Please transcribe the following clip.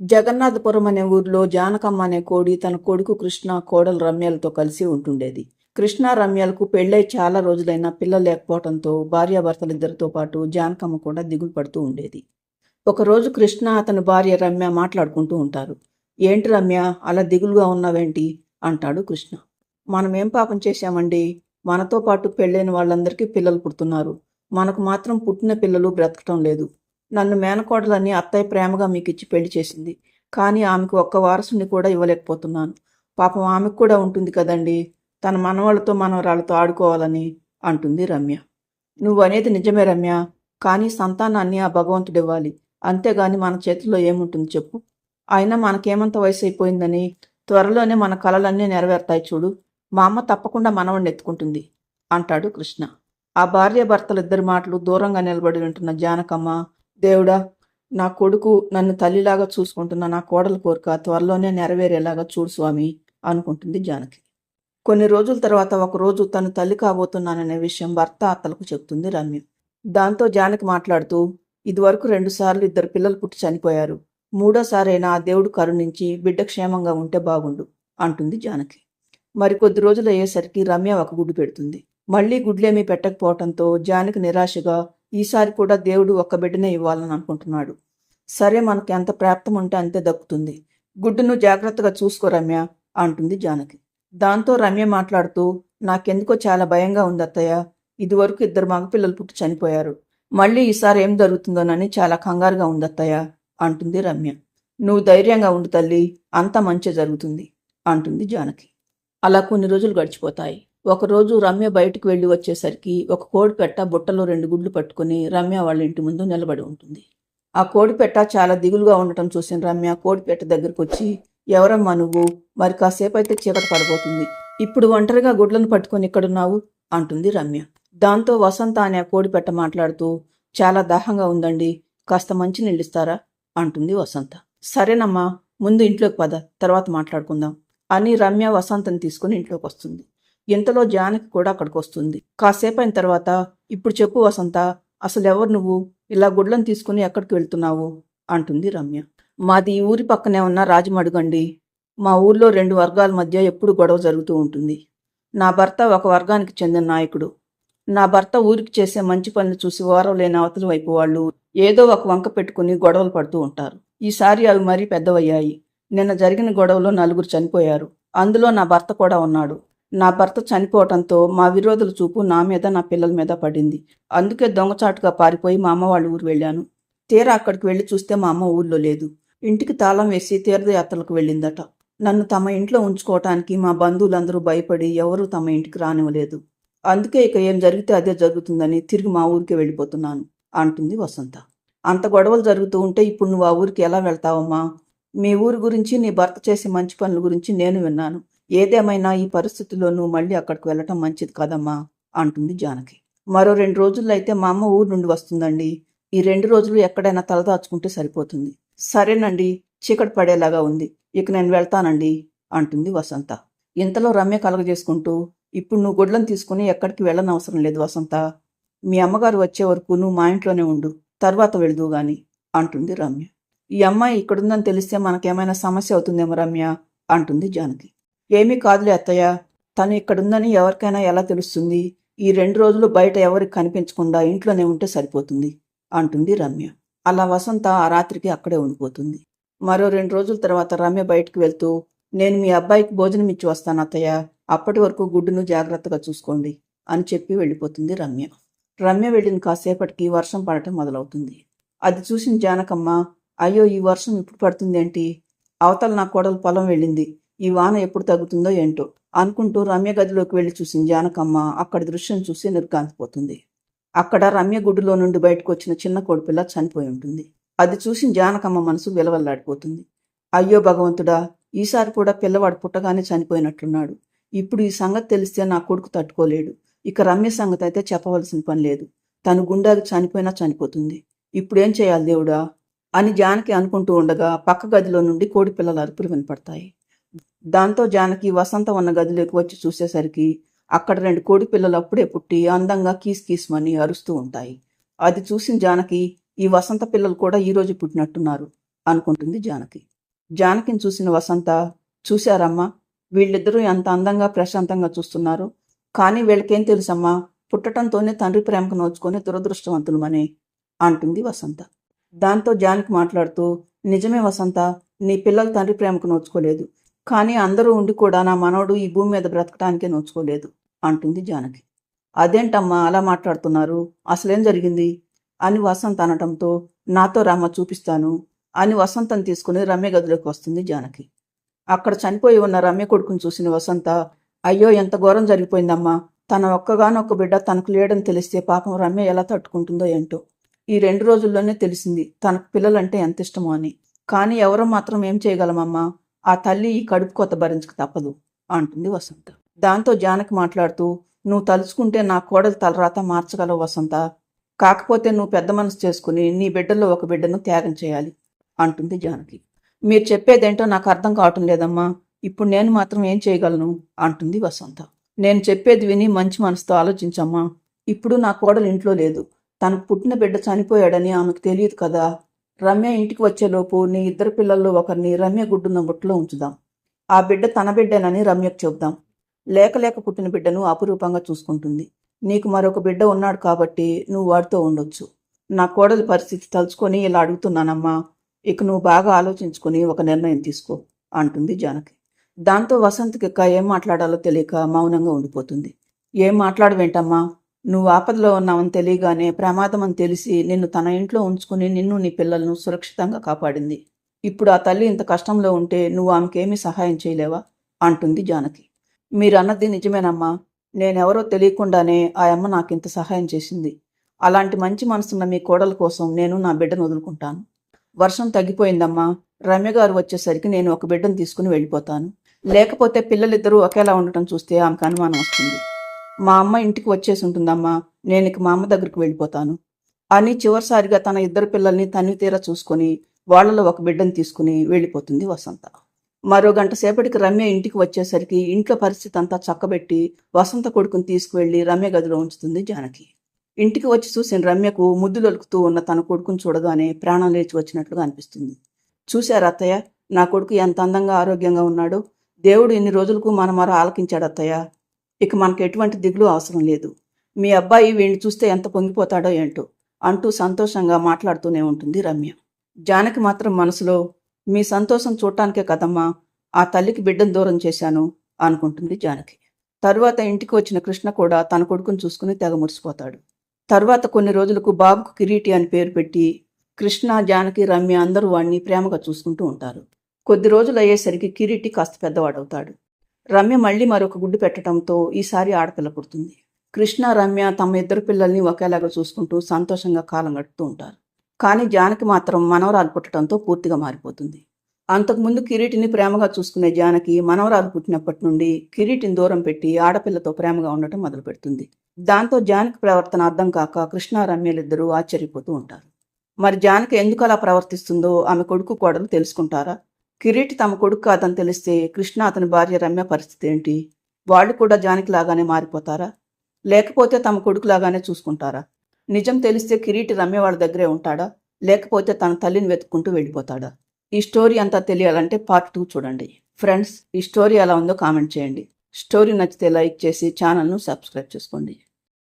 జగన్నాథపురం అనే ఊర్లో జానకమ్మ అనే కోడి తన కొడుకు కృష్ణ, కోడలు రమ్యలతో కలిసి ఉంటుండేది. కృష్ణ, రమ్యలకు పెళ్ళై చాలా రోజులైనా పిల్లలు లేకపోవడంతో భార్యాభర్తలిద్దరితో పాటు జానకమ్మ కూడా దిగులు పడుతూ ఉండేది. ఒకరోజు కృష్ణ, అతని భార్య రమ్య మాట్లాడుకుంటూ ఉంటారు. ఏంటి రమ్య, అలా దిగులుగా ఉన్నావేంటి అంటాడు కృష్ణ. మనమేం పాపం చేశామండి? మనతో పాటు పెళ్ళైన వాళ్ళందరికీ పిల్లలు పుడుతున్నారు. మనకు మాత్రం పుట్టిన పిల్లలు బ్రతకటం లేదు. నన్ను మేనకోడలని అత్తయ్య ప్రేమగా మీకిచ్చి పెళ్లి చేసింది. కానీ ఆమెకు ఒక్క వారసుని కూడా ఇవ్వలేకపోతున్నాను. పాపం ఆమెకు కూడా ఉంటుంది కదండి, తన మనవాళ్ళతో మనవరాళ్ళతో ఆడుకోవాలని అంటుంది రమ్య. నువ్వు అనేది నిజమే రమ్య, కానీ సంతానాన్ని ఆ భగవంతుడివ్వాలి. అంతేగాని మన చేతుల్లో ఏముంటుంది చెప్పు? అయినా మనకేమంత వయసు అయిపోయిందని త్వరలోనే మన కలలన్నీ నెరవేరుతాయి చూడు. మా అమ్మ తప్పకుండా మనవణ్ణి ఎత్తుకుంటుంది అంటాడు కృష్ణ. ఆ భార్యాభర్తలిద్దరి మాటలు దూరంగా నిలబడి వింటున్న జానకమ్మ, దేవుడా, నా కొడుకు నన్ను తల్లిలాగా చూసుకుంటున్న నా కోడల కోరిక త్వరలోనే నెరవేరేలాగా చూడు స్వామి అనుకుంటుంది జానకి. కొన్ని రోజుల తర్వాత ఒకరోజు తను తల్లి కాబోతున్నాననే విషయం భర్త, అత్తలకు చెప్తుంది రమ్య. దాంతో జానకి మాట్లాడుతూ, ఇదివరకు 2 సార్లు ఇద్దరు పిల్లలు పుట్టి చనిపోయారు. మూడోసారైనా ఆ దేవుడు కరుణించి బిడ్డ క్షేమంగా ఉంటే బాగుండు అంటుంది జానకి. మరికొద్ది రోజులు అయ్యేసరికి రమ్య ఒక గుడ్డు పెడుతుంది. మళ్లీ గుడ్లేమీ పెట్టకపోవడంతో జానకి నిరాశగా, ఈసారి కూడా దేవుడు ఒక్క బిడ్డనే ఇవ్వాలని అనుకుంటున్నాడు. సరే, మనకి ఎంత ప్రాప్తం ఉంటే అంతే దక్కుతుంది. గుడ్డును జాగ్రత్తగా చూసుకో రమ్య అంటుంది జానకి. దాంతో రమ్య మాట్లాడుతూ, నాకెందుకో చాలా భయంగా ఉంది అత్తయ్య. ఇదివరకు 2 మగపిల్లలు పుట్టి చనిపోయారు. మళ్ళీ ఈసారి ఏం జరుగుతుందోనని చాలా కంగారుగా ఉంది అత్తయ్య అంటుంది రమ్య. నువ్వు ధైర్యంగా ఉండు తల్లి, అంతా మంచి జరుగుతుంది అంటుంది జానకి. అలా కొన్ని రోజులు గడిచిపోతాయి. ఒకరోజు రమ్య బయటకు వెళ్లి వచ్చేసరికి ఒక కోడిపెట్ట బుట్టలో 2 గుడ్లు పట్టుకుని రమ్య వాళ్ళ ఇంటి ముందు నిలబడి ఉంటుంది. ఆ కోడిపెట్ట చాలా దిగులుగా ఉండటం చూసిన రమ్య కోడిపెట్ట దగ్గరకు వచ్చి, ఎవరమ్మా నువ్వు? మరి కాసేపు అయితే చీకటి పడబోతుంది. ఇప్పుడు ఒంటరిగా గుడ్లను పట్టుకొని ఇక్కడున్నావు అంటుంది రమ్య. దాంతో వసంత అనే కోడిపెట్ట మాట్లాడుతూ, చాలా దాహంగా ఉందండి, కాస్త మంచినీళ్ళు ఇస్తారా అంటుంది వసంత. సరేనమ్మా, ముందు ఇంట్లోకి పద, తర్వాత మాట్లాడుకుందాం అని రమ్య వసంతని తీసుకుని ఇంట్లోకి వస్తుంది. ఇంతలో జానకి కూడా అక్కడికి వస్తుంది. కాసేపు అయిన తర్వాత, ఇప్పుడు చెప్పు వసంత, అసలు ఎవరు నువ్వు? ఇలా గుడ్లను తీసుకుని ఎక్కడికి వెళ్తున్నావు అంటుంది రమ్య. మాది ఈ ఊరి పక్కనే ఉన్న రాజమడుగండి. మా ఊర్లో 2 వర్గాల మధ్య ఎప్పుడు గొడవ జరుగుతూ ఉంటుంది. నా భర్త ఒక వర్గానికి చెందిన నాయకుడు. నా భర్త ఊరికి చేసే మంచి పనులు చూసి ఓరం లేని అవతల వైపు వాళ్ళు ఏదో ఒక వంక పెట్టుకుని గొడవలు పడుతూ ఉంటారు. ఈసారి అవి మరీ పెద్దవయ్యాయి. నిన్న జరిగిన గొడవలో 4 చనిపోయారు. అందులో నా భర్త కూడా ఉన్నాడు. నా భర్త చనిపోవటంతో మా విరోధుల చూపు నా మీద, నా పిల్లల మీద పడింది. అందుకే దొంగచాటుగా పారిపోయి మా అమ్మ వాళ్ళ ఊరు వెళ్ళాను. తీరా అక్కడికి వెళ్ళి చూస్తే మా అమ్మ ఊర్లో లేదు. ఇంటికి తాళం వేసి తీర్థయాత్రలకు వెళ్ళిందట. నన్ను తమ ఇంట్లో ఉంచుకోవటానికి మా బంధువులందరూ భయపడి ఎవరూ తమ ఇంటికి రానివ్వలేదు. అందుకే ఇక ఏం జరిగితే అదే జరుగుతుందని తిరిగి మా ఊరికి వెళ్ళిపోతున్నాను అంటుంది వసంత. అంత గొడవలు జరుగుతూ ఉంటే ఇప్పుడు నువ్వు ఆ ఊరికి ఎలా వెళ్తావమ్మా? మీ ఊరి గురించి, నీ భర్త చేసే మంచి పనుల గురించి నేను విన్నాను. ఏదేమైనా ఈ పరిస్థితుల్లో నువ్వు మళ్ళీ అక్కడికి వెళ్ళటం మంచిది కాదమ్మా అంటుంది జానకి. మరో 2 రోజుల్లో అయితే మా అమ్మ ఊరు నుండి వస్తుందండి. ఈ 2 రోజులు ఎక్కడైనా తలదాచుకుంటే సరిపోతుంది. సరేనండి, చీకటి పడేలాగా ఉంది, ఇక నేను వెళ్తానండి అంటుంది వసంత. ఇంతలో రమ్య కలగజేసుకుంటూ, ఇప్పుడు నువ్వు గుడ్లను తీసుకుని ఎక్కడికి వెళ్ళనవసరం లేదు వసంత. మీ అమ్మగారు వచ్చే వరకు నువ్వు మా ఇంట్లోనే ఉండు, తర్వాత వెళుదువు గాని అంటుంది రమ్య. ఈ అమ్మాయి ఇక్కడుందని తెలిస్తే మనకేమైనా సమస్య అవుతుందేమో రమ్య అంటుంది జానకి. ఏమీ కాదులే అత్తయ్య, తను ఇక్కడుందని ఎవరికైనా ఎలా తెలుస్తుంది? ఈ 2 రోజులు బయట ఎవరికి కనిపించకుండా ఇంట్లోనే ఉంటే సరిపోతుంది అంటుంది రమ్య. అలా వసంత ఆ రాత్రికి అక్కడే ఉండిపోతుంది. మరో 2 రోజుల తర్వాత రమ్య బయటకు వెళ్తూ, నేను మీ అబ్బాయికి భోజనం ఇచ్చి వస్తాను అత్తయ్య, అప్పటి వరకు గుడ్డును జాగ్రత్తగా చూసుకోండి అని చెప్పి వెళ్ళిపోతుంది రమ్య. రమ్య వెళ్ళిన కాసేపటికి వర్షం పడటం మొదలవుతుంది. అది చూసిన జానకమ్మ, అయ్యో, ఈ వర్షం ఇప్పుడు పడుతుందేంటి? అవతల నా కోడలు పొలం వెళ్ళింది, ఈ వాన ఎప్పుడు తగ్గుతుందో ఏంటో అనుకుంటూ రమ్య గదిలోకి వెళ్లి చూసిన జానకమ్మ అక్కడి దృశ్యం చూసి నిర్ఘాంతపోతుంది. అక్కడ రమ్య గుడ్డులో నుండి బయటకు వచ్చిన చిన్న కోడిపిల్ల చనిపోయి ఉంటుంది. అది చూసిన జానకమ్మ మనసు విలవల్లాడిపోతుంది. అయ్యో భగవంతుడా, ఈసారి కూడా పిల్లవాడు పుట్టగానే చనిపోయినట్లున్నాడు. ఇప్పుడు ఈ సంగతి తెలిస్తే నా కొడుకు తట్టుకోలేడు. ఇక రమ్య సంగతి అయితే చెప్పవలసిన పని లేదు. తను గుండాకి చనిపోయినా చనిపోతుంది. ఇప్పుడేం చేయాలి దేవుడా అని జానకి అనుకుంటూ ఉండగా పక్క గదిలో నుండి కోడిపిల్లల అరుపులు వినపడతాయి. దాంతో జానకి వసంత ఉన్న గదిలోకి వచ్చి చూసేసరికి అక్కడ 2 కోడిపిల్లలు అప్పుడే పుట్టి అందంగా కీస్ కీస్మని అరుస్తూ ఉంటాయి. అది చూసిన జానకి, ఈ వసంత పిల్లలు కూడా ఈరోజు పుట్టినట్టున్నారు అనుకుంటుంది జానకి. జానకిని చూసిన వసంత, చూశారమ్మా, వీళ్ళిద్దరూ ఎంత అందంగా ప్రశాంతంగా చూస్తున్నారు. కానీ వీళ్ళకేం తెలుసమ్మా, పుట్టటంతోనే తండ్రి ప్రేమకు నోచుకొని దురదృష్టవంతులమని అంటుంది వసంత. దాంతో జానకి మాట్లాడుతూ, నిజమే వసంత, నీ పిల్లలు తండ్రి ప్రేమకు నోచుకోలేదు. కానీ అందరూ ఉండి కూడా నా మనవడు ఈ భూమి మీద బ్రతకటానికే నోచుకోలేదు అంటుంది జానకి. అదేంటమ్మా అలా మాట్లాడుతున్నారు, అసలేం జరిగింది అని వసంత అనటంతో, నాతో రమ్మ చూపిస్తాను అని వసంతను తీసుకుని రమ్య గదిలోకి వస్తుంది జానకి. అక్కడ చనిపోయి ఉన్న రమ్య కొడుకుని చూసిన వసంత, అయ్యో ఎంత ఘోరం జరిగిపోయిందమ్మా, తన ఒక్కగానొక్క బిడ్డ తనకు లేడని తెలిస్తే పాపం రమ్య ఎలా తట్టుకుంటుందో ఏంటో. ఈ 2 రోజుల్లోనే తెలిసింది తనకు పిల్లలంటే ఎంత ఇష్టమో అని. కానీ ఎవరో మాత్రం ఏం చేయగలమమ్మా, ఆ తల్లి ఈ కడుపు కోత భరించక తప్పదు అంటుంది వసంత. దాంతో జానకి మాట్లాడుతూ, నువ్వు తలుచుకుంటే నా కోడలి తలరాత మార్చగలవు వసంత, కాకపోతే నువ్వు పెద్ద మనసు చేసుకుని నీ బిడ్డల్లో ఒక బిడ్డను త్యాగం చేయాలి అంటుంది జానకి. మీరు చెప్పేదేంటో నాకు అర్థం కావటం లేదమ్మా, ఇప్పుడు నేను మాత్రం ఏం చేయగలను అంటుంది వసంత. నేను చెప్పేది విని మంచి మనసుతో ఆలోచించమ్మా. ఇప్పుడు నా కోడలు ఇంట్లో లేదు, తనకు పుట్టిన బిడ్డ చనిపోయాడని ఆమెకు తెలియదు కదా. రమ్య ఇంటికి వచ్చేలోపు నీ 2 పిల్లల్లో ఒకరిని రమ్య గుడ్డున్న బుట్టలో ఉంచుదాం. ఆ బిడ్డ తన బిడ్డేనని రమ్యకు చెబుదాం. లేక పుట్టిన బిడ్డను అపురూపంగా చూసుకుంటుంది. నీకు మరొక బిడ్డ ఉన్నాడు కాబట్టి నువ్వు వాడితో ఉండొచ్చు. నా కోడలి పరిస్థితి తలుచుకొని ఇలా అడుగుతున్నానమ్మా, ఇక నువ్వు బాగా ఆలోచించుకొని ఒక నిర్ణయం తీసుకో అంటుంది జానకి. దాంతో వసంతకి ఏం మాట్లాడాలో తెలియక మౌనంగా ఉండిపోతుంది. ఏం మాట్లాడవేంటమ్మా, నువ్వు ఆపదలో ఉన్నావని తెలియగానే ప్రమాదం అని తెలిసి నిన్ను తన ఇంట్లో ఉంచుకుని నిన్ను నీ పిల్లలను సురక్షితంగా కాపాడింది. ఇప్పుడు ఆ తల్లి ఇంత కష్టంలో ఉంటే నువ్వు ఆమెకేమీ సహాయం చేయలేవా అంటుంది జానకి. మీరన్నది నిజమేనమ్మా, నేనెవరో తెలియకుండానే ఆ అమ్మ నాకింత సహాయం చేసింది. అలాంటి మంచి మనసున్న మీ కోడల కోసం నేను నా బిడ్డను వదులుకుంటాను. వర్షం తగ్గిపోయిందమ్మా, రమ్యగారు వచ్చేసరికి నేను ఒక బిడ్డను తీసుకుని వెళ్ళిపోతాను. లేకపోతే పిల్లలిద్దరూ ఒకేలా ఉండటం చూస్తే ఆమెకు అనుమానం వస్తుంది. మా అమ్మ ఇంటికి వచ్చేసి ఉంటుందమ్మా, నేను ఇక మా అమ్మ దగ్గరికి వెళ్ళిపోతాను అని చివరిసారిగా తన 2 పిల్లల్ని తనివి తీరా చూసుకొని వాళ్లలో ఒక బిడ్డను తీసుకుని వెళ్ళిపోతుంది వసంత. మరో గంట సేపటికి రమ్య ఇంటికి వచ్చేసరికి ఇంట్లో పరిస్థితి అంతా చక్కబెట్టి వసంత కొడుకుని తీసుకువెళ్లి రమ్య గదిలో ఉంచుతుంది జానకి. ఇంటికి వచ్చి చూసిన రమ్యకు ముద్దులొలుకుతూ ఉన్న తన కొడుకుని చూడగానే ప్రాణం లేచి వచ్చినట్లుగా అనిపిస్తుంది. చూశారు అత్తయ్య, నా కొడుకు ఎంత అందంగా ఆరోగ్యంగా ఉన్నాడో. దేవుడు ఇన్ని రోజులకు మన మర ఆలకించాడు అత్తయ్య. ఇక మనకు ఎటువంటి దిగులు అవసరం లేదు. మీ అబ్బాయి వీడిని చూస్తే ఎంత పొంగిపోతాడో ఏంటో అంటూ సంతోషంగా మాట్లాడుతూనే ఉంటుంది రమ్య. జానకి మాత్రం మనసులో, మీ సంతోషం చూడటానికే కదమ్మా ఆ తల్లికి బిడ్డను దూరం చేశాను అనుకుంటుంది జానకి. తరువాత ఇంటికి వచ్చిన కృష్ణ కూడా తన కొడుకుని చూసుకుని తెగ మురిసిపోతాడు. తరువాత కొన్ని రోజులకు బాబుకు కిరీటి అని పేరు పెట్టి కృష్ణ, జానకి, రమ్య అందరూ వాడిని ప్రేమగా చూసుకుంటూ ఉంటారు. కొద్ది రోజులు అయ్యేసరికి కిరీటి కాస్త పెద్దవాడవుతాడు. రమ్య మళ్ళీ మరొక గుడ్డు పెట్టడంతో ఈసారి ఆడపిల్ల పుడుతుంది. కృష్ణ, రమ్య తమ 2 పిల్లల్ని ఒకేలాగా చూసుకుంటూ సంతోషంగా కాలం గడుపుతూ ఉంటారు. కానీ జానకి మాత్రం మనవరాలు పుట్టడంతో పూర్తిగా మారిపోతుంది. అంతకుముందు కిరీటిని ప్రేమగా చూసుకునే జానకి మనవరాలు పుట్టినప్పటి నుండి కిరీటిని దూరం పెట్టి ఆడపిల్లతో ప్రేమగా ఉండటం మొదలు పెడుతుంది. దాంతో జానకి ప్రవర్తన అర్థం కాక కృష్ణ, రమ్యలిద్దరూ ఆశ్చర్యపోతూ ఉంటారు. మరి జానకి ఎందుకు అలా ప్రవర్తిస్తుందో ఆమె కొడుకు కోడలు తెలుసుకుంటారా? కిరీటి తమ కొడుకు కాదని తెలిస్తే కృష్ణ, అతని భార్య రమ్య పరిస్థితి ఏంటి? వాళ్ళు కూడా జానకి లాగానే మారిపోతారా? లేకపోతే తమ కొడుకు లాగానే చూసుకుంటారా? నిజం తెలిస్తే కిరీటి రమ్య వాళ్ళ దగ్గరే ఉంటాడా, లేకపోతే తన తల్లిని వెతుక్కుంటూ వెళ్ళిపోతాడా? ఈ స్టోరీ అంతా తెలియాలంటే పార్ట్ 2 చూడండి. ఫ్రెండ్స్, ఈ స్టోరీ ఎలా ఉందో కామెంట్ చేయండి. స్టోరీ నచ్చితే లైక్ చేసి ఛానల్ను సబ్స్క్రైబ్ చేసుకోండి.